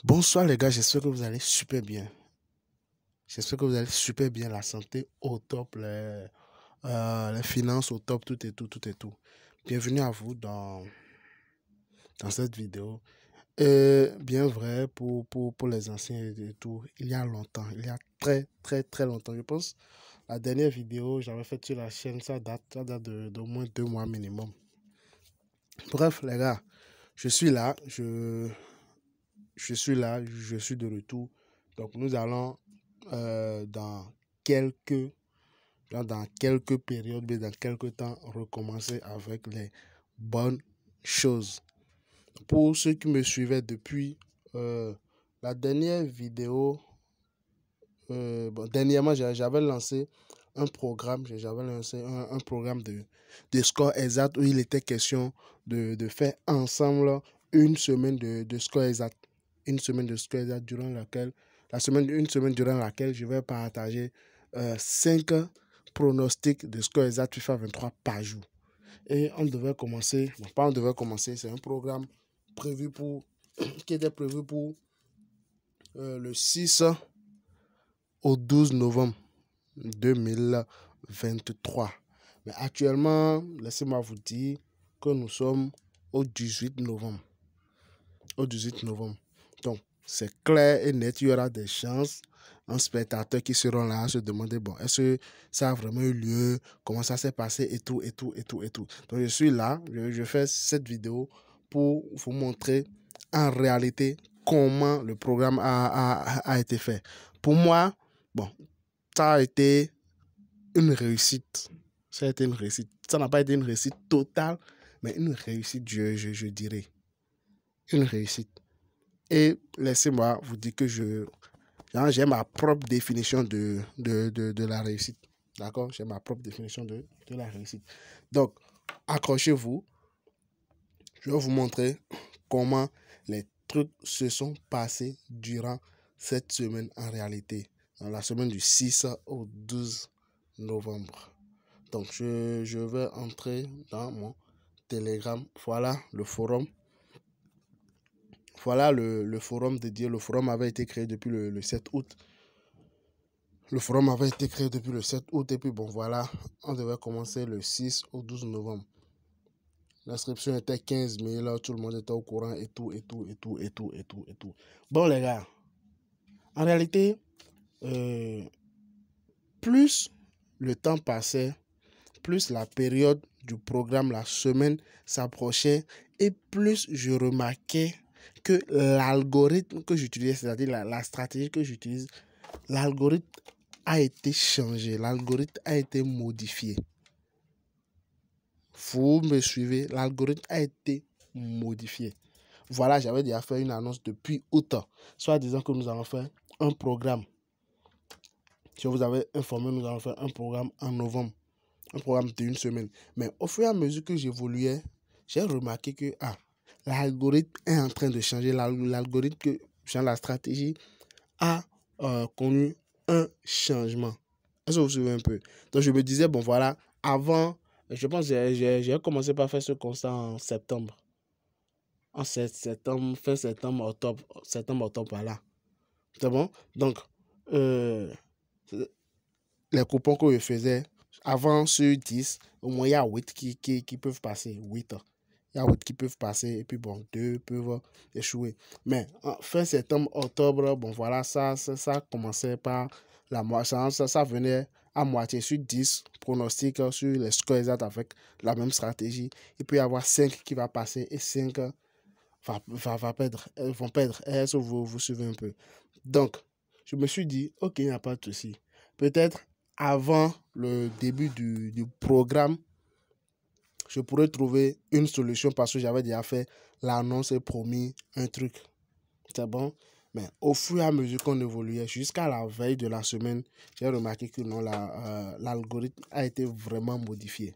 Bonsoir les gars, j'espère que vous allez super bien. J'espère que vous allez super bien, la santé au top, les finances au top, tout et tout, tout et tout. Bienvenue à vous dans cette vidéo. Bien vrai pour les anciens et tout, il y a longtemps, il y a très longtemps. Je pense la dernière vidéo j'avais faite sur la chaîne, ça date d'au moins 2 mois minimum. Bref les gars, je suis là, je suis là, je suis de retour. Donc nous allons dans quelques, dans quelques périodes, mais dans quelques temps, recommencer avec les bonnes choses. Pour ceux qui me suivaient depuis la dernière vidéo, dernièrement, j'avais lancé un programme de score exact où il était question de faire ensemble une semaine de score exact. Une semaine de score exact une semaine durant laquelle je vais partager 5 pronostics de score exact FIFA 23 par jour. Et on devait commencer, bon, pas on devait commencer, c'est un programme prévu qui était prévu pour le 6 au 12 novembre 2023. Mais actuellement, laissez-moi vous dire que nous sommes au 18 novembre. Au 18 novembre. Donc, c'est clair et net, il y aura des chances, un spectateur qui seront là à se demander, bon, est-ce que ça a vraiment eu lieu, comment ça s'est passé et tout, et tout, et tout, et tout. Donc, je suis là, je fais cette vidéo pour vous montrer en réalité comment le programme a été fait. Pour moi, bon, ça a été une réussite. Ça a été une réussite. Ça n'a pas été une réussite totale, mais une réussite, je dirais. Une réussite. Et laissez-moi vous dire que j'ai ma propre définition de la réussite. D'accord? J'ai ma propre définition de la réussite. Donc, accrochez-vous. Je vais vous montrer comment les trucs se sont passés durant cette semaine en réalité. Dans la semaine du 6 au 12 novembre. Donc, je vais entrer dans mon Telegram. Voilà le forum. Voilà le forum dédié. Le forum avait été créé depuis le 7 août. Le forum avait été créé depuis le 7 août. Et puis, bon, voilà, on devait commencer le 6 au 12 novembre. L'inscription était 15 000. Tout le monde était au courant et tout, et tout, et tout, et tout, et tout, et tout. Bon, les gars, en réalité, plus le temps passait, plus la période du programme, la semaine s'approchait et plus je remarquais que l'algorithme que j'utilisais, c'est-à-dire la stratégie que j'utilise, l'algorithme a été changé, l'algorithme a été modifié. Vous me suivez, l'algorithme a été modifié. Voilà, j'avais déjà fait une annonce depuis août, soit disant que nous allons faire un programme. Je vous avais informé, nous allons faire un programme en novembre. Un programme d'une semaine. Mais au fur et à mesure que j'évoluais, j'ai remarqué que l'algorithme est en train de changer. L'algorithme, la stratégie a connu un changement. Est-ce que vous vous souvenez un peu? Donc je me disais, bon voilà, avant, je pense que j'ai commencé par faire ce constat en septembre. En septembre, fin septembre, octobre, voilà. C'est bon? Donc, les coupons que je faisais, avant sur 10, au moins il y a 8 qui peuvent passer. 8. Il y a 8 qui peuvent passer et puis bon, 2 peuvent échouer. Mais fin septembre, octobre, bon voilà, ça commençait par la moitié. Ça venait à moitié sur 10 pronostics sur les scores exacts avec la même stratégie. Il peut y avoir 5 qui vont passer et 5 vont perdre. Est-ce que vous suivez un peu? Donc, je me suis dit, ok, il n'y a pas de souci. Peut-être avant le début du programme, je pourrais trouver une solution parce que j'avais déjà fait l'annonce et promis un truc. C'est bon? Mais au fur et à mesure qu'on évoluait, jusqu'à la veille de la semaine, j'ai remarqué que non, l'algorithme a été vraiment modifié.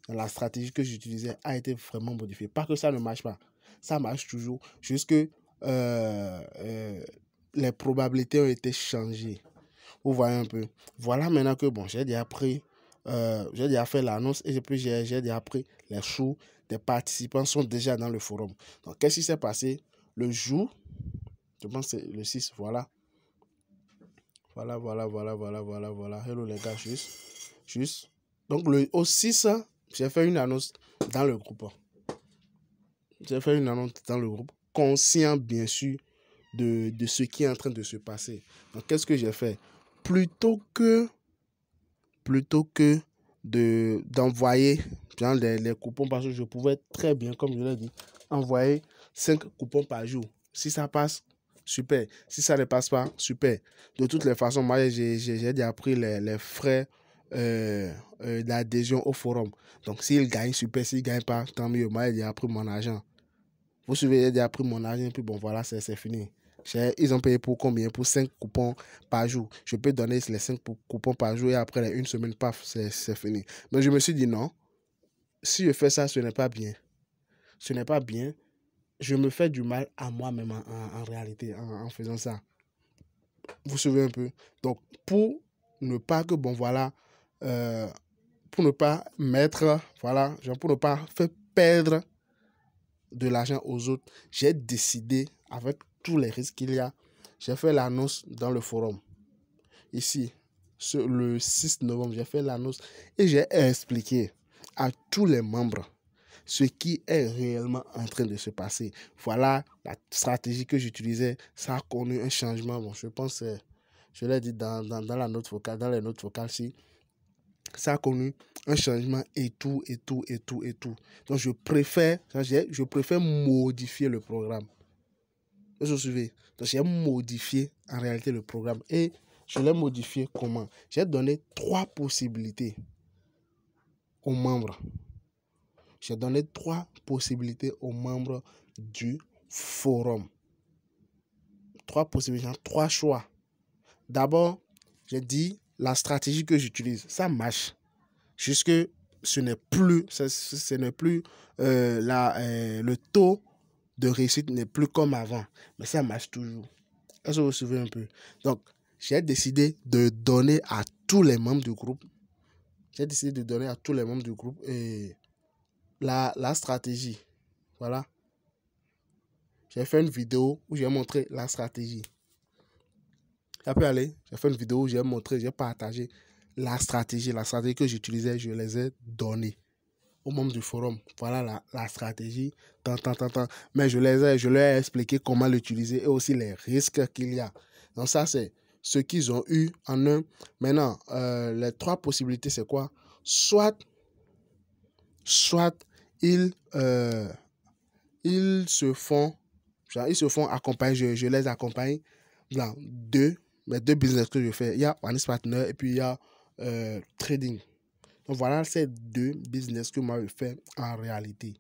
La stratégie que j'utilisais a été vraiment modifiée. Pas que ça ne marche pas. Ça marche toujours. Juste que les probabilités ont été changées. Vous voyez un peu. Voilà maintenant que bon, j'ai déjà fait l'annonce et puis j'ai déjà pris les choux des participants sont déjà dans le forum. Donc, qu'est-ce qui s'est passé le jour Je pense que c'est le 6, voilà. Voilà. Hello les gars, juste. Donc au 6, j'ai fait une annonce dans le groupe. Conscient bien sûr de ce qui est en train de se passer. Donc qu'est-ce que j'ai fait? Plutôt que d'envoyer les coupons, parce que je pouvais très bien, comme je l'ai dit, envoyer 5 coupons par jour. Si ça passe, super. Si ça ne passe pas, super. De toutes les façons, moi, j'ai déjà pris les frais d'adhésion au forum. Donc, s'il gagne, super. S'il ne gagne pas, tant mieux. Moi, j'ai déjà pris mon argent. Vous suivez, j'ai déjà pris mon argent, puis bon, voilà, c'est fini. Ils ont payé pour combien? Pour 5 coupons par jour. Je peux donner les 5 coupons par jour et après une semaine, paf, c'est fini. Mais je me suis dit non. Si je fais ça, ce n'est pas bien. Ce n'est pas bien. Je me fais du mal à moi-même en réalité en faisant ça. Vous suivez un peu? Donc, pour ne pas que, bon, voilà, pour ne pas mettre, voilà, pour ne pas faire perdre de l'argent aux autres, j'ai décidé, avec tous les risques qu'il y a, j'ai fait l'annonce dans le forum. Ici, le 6 novembre, j'ai fait l'annonce et j'ai expliqué à tous les membres ce qui est réellement en train de se passer. Voilà la stratégie que j'utilisais. Ça a connu un changement. Bon, je pense, je l'ai dit dans la note vocale, dans les notes vocales, si ça a connu un changement et tout. Donc, je préfère modifier le programme. Vous suivez? Donc, j'ai modifié en réalité le programme. Et je l'ai modifié comment? J'ai donné 3 possibilités aux membres. J'ai donné 3 possibilités aux membres du forum. 3 possibilités, 3 choix. D'abord, j'ai dit la stratégie que j'utilise, ça marche. Jusque ce n'est plus le taux de réussite n'est plus comme avant, mais ça marche toujours. Est-ce que vous vous souvenez un peu? Donc, j'ai décidé de donner à tous les membres du groupe. La stratégie. Voilà. J'ai fait une vidéo où j'ai montré la stratégie. Après aller, j'ai fait une vidéo où j'ai partagé la stratégie que j'utilisais, je les ai données aux membres du forum. Voilà la stratégie. Mais je leur ai expliqué comment l'utiliser et aussi les risques qu'il y a. Donc ça, c'est ce qu'ils ont eu en un. Maintenant, les 3 possibilités, c'est quoi? Soit ils se font accompagner, je les accompagne dans mes 2 business que je fais. Il y a Wanis Partner et puis il y a trading. Donc voilà ces 2 business que moi je fais en réalité.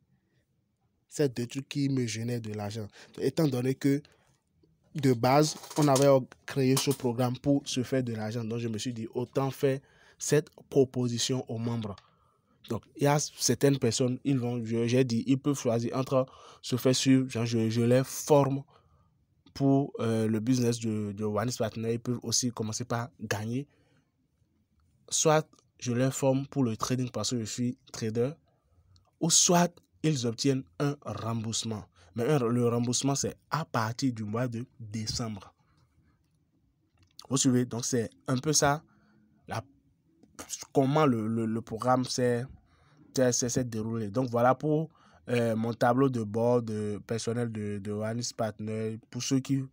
Ces 2 trucs qui me génèrent de l'argent. Étant donné que de base, on avait créé ce programme pour se faire de l'argent. Donc je me suis dit, autant faire cette proposition aux membres. Donc, il y a certaines personnes, j'ai dit, ils peuvent choisir entre se faire suivre, je les forme pour le business de Wanis Partner. Ils peuvent aussi commencer par gagner. Soit je les forme pour le trading parce que je suis trader, ou soit ils obtiennent un remboursement. Mais le remboursement, c'est à partir du mois de décembre. Vous suivez? Donc, c'est un peu ça, comment le programme s'est déroulé. Donc, voilà pour mon tableau de bord de personnel de Wanis Partner, pour ceux qui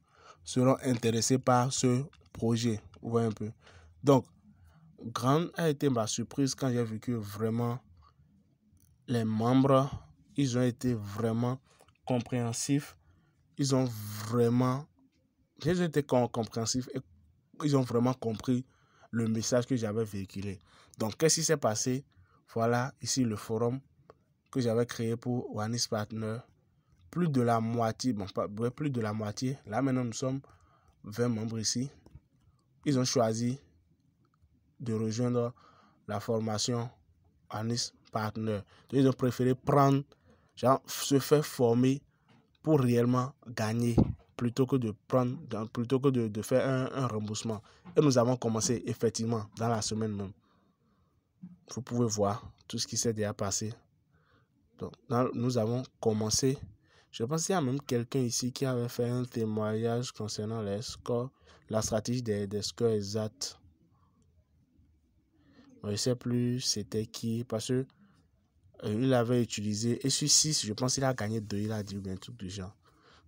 seront intéressés par ce projet. Vous voyez un peu. Donc, grande a été ma surprise quand j'ai vu que vraiment les membres, ils ont été vraiment compréhensifs. Ils ont été compréhensifs et ils ont vraiment compris le message que j'avais véhiculé. Donc, qu'est-ce qui s'est passé? Voilà, ici le forum que j'avais créé pour Wanis Partner. Plus de la moitié, là maintenant nous sommes 20 membres ici. Ils ont choisi de rejoindre la formation Wanis Partner. Donc, ils ont préféré se faire former pour réellement gagner plutôt que de faire un remboursement. Et nous avons commencé effectivement dans la semaine même. Vous pouvez voir tout ce qui s'est déjà passé. Donc, nous avons commencé Je pense qu'il y a même quelqu'un ici qui avait fait un témoignage concernant les scores, la stratégie des scores exacts. Je ne sais plus c'était qui, parce que il avait utilisé, et sur 6, je pense qu'il a gagné 2, il a dit un truc du genre.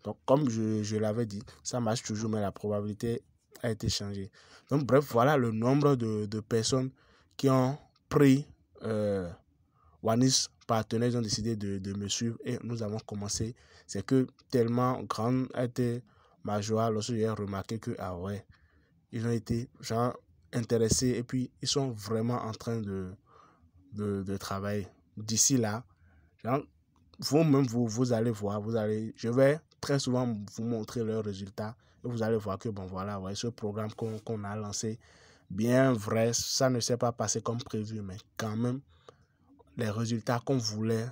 Donc, comme je l'avais dit, ça marche toujours, mais la probabilité a été changée. Donc, bref, voilà le nombre de personnes qui ont pris Wanis partenaires, ils ont décidé de me suivre et nous avons commencé. C'est que tellement grande a été ma joie lorsque j'ai remarqué que, ah ouais, ils ont été genre intéressés et puis ils sont vraiment en train de travailler. D'ici là, genre, vous-même, vous allez voir, je vais très souvent vous montrer leurs résultats et vous allez voir que, bon, voilà, ouais, ce programme qu'on a lancé, bien vrai, ça ne s'est pas passé comme prévu, mais quand même, les résultats qu'on voulait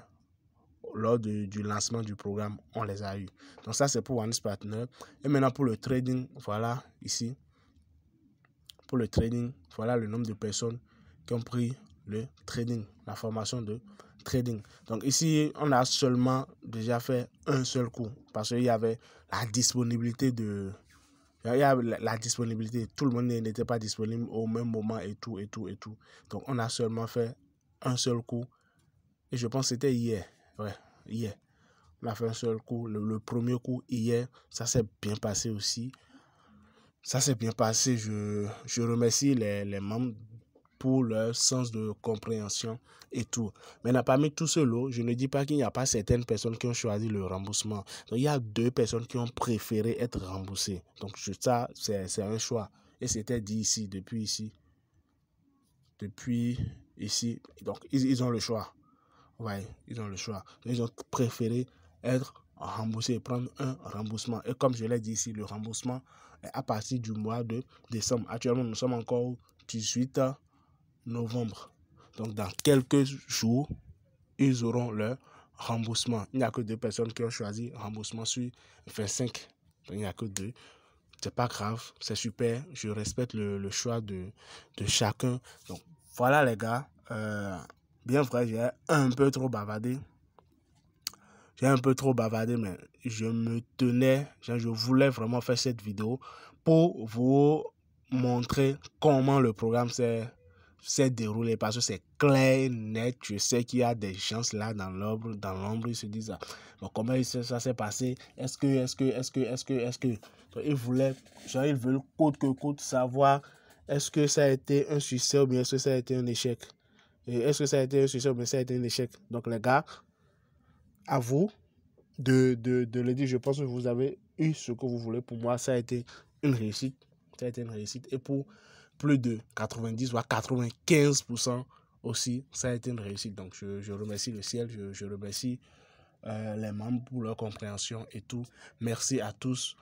lors du lancement du programme, on les a eus. Donc ça, c'est pour Wanis Partner. Et maintenant, pour le trading, voilà, ici, pour le trading, voilà le nombre de personnes qui ont pris le trading, la formation de trading. Donc ici, on a seulement déjà fait un seul coup parce qu'il y avait la disponibilité de... Il y a la disponibilité. Tout le monde n'était pas disponible au même moment et tout. Donc on a seulement fait un seul coup. Et je pense que c'était hier. Ouais, hier. On a fait un seul coup. Le premier coup, hier, ça s'est bien passé aussi. Ça s'est bien passé. Je remercie les membres pour leur sens de compréhension et tout. Mais parmi tout ce lot, je ne dis pas qu'il n'y a pas certaines personnes qui ont choisi le remboursement. Donc, il y a 2 personnes qui ont préféré être remboursées. Donc, ça, c'est un choix. Et c'était dit ici, depuis ici. Depuis ici. Donc, ils ont le choix. Ouais, ils ont le choix. Ils ont préféré être remboursés et prendre un remboursement. Et comme je l'ai dit ici, le remboursement est à partir du mois de décembre. Actuellement, nous sommes encore au 18 novembre. Donc, dans quelques jours, ils auront leur remboursement. Il n'y a que 2 personnes qui ont choisi remboursement sur 25. Donc, il n'y a que 2. C'est pas grave, c'est super. Je respecte le choix de chacun. Donc, voilà les gars. Bien vrai, j'ai un peu trop bavardé. Mais je me tenais, je voulais vraiment faire cette vidéo pour vous montrer comment le programme s'est déroulé parce que c'est clair, net. Je sais qu'il y a des gens là dans l'ombre, ils se disent bon, comment ça s'est passé, est-ce que donc, ils veulent coûte que coûte savoir est-ce que ça a été un succès ou bien est-ce que ça a été un échec. Et est-ce que ça a été un succès ou bien ça a été un échec. Donc les gars, à vous de le dire. Je pense que vous avez eu ce que vous voulez. Pour moi, ça a été une réussite. Ça a été une réussite. Et pour plus de 90 voire 95% aussi, ça a été une réussite. Donc, je remercie le ciel. Je remercie les membres pour leur compréhension et tout. Merci à tous.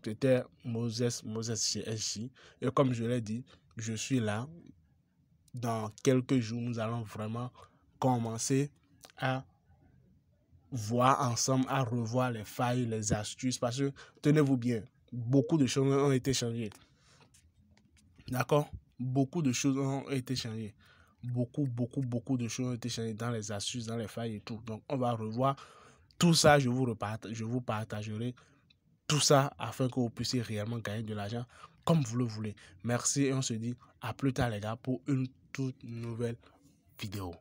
C'était Moses CSJ. Et comme je l'ai dit, je suis là. Dans quelques jours, nous allons vraiment commencer à voir ensemble, à revoir les failles, les astuces, parce que, tenez-vous bien, beaucoup de choses ont été changées. D'accord? Beaucoup de choses ont été changées. Beaucoup de choses ont été changées dans les astuces, dans les failles et tout. Donc, on va revoir tout ça. Je vous partagerai tout ça afin que vous puissiez réellement gagner de l'argent comme vous le voulez. Merci et on se dit à plus tard les gars pour une toute nouvelle vidéo.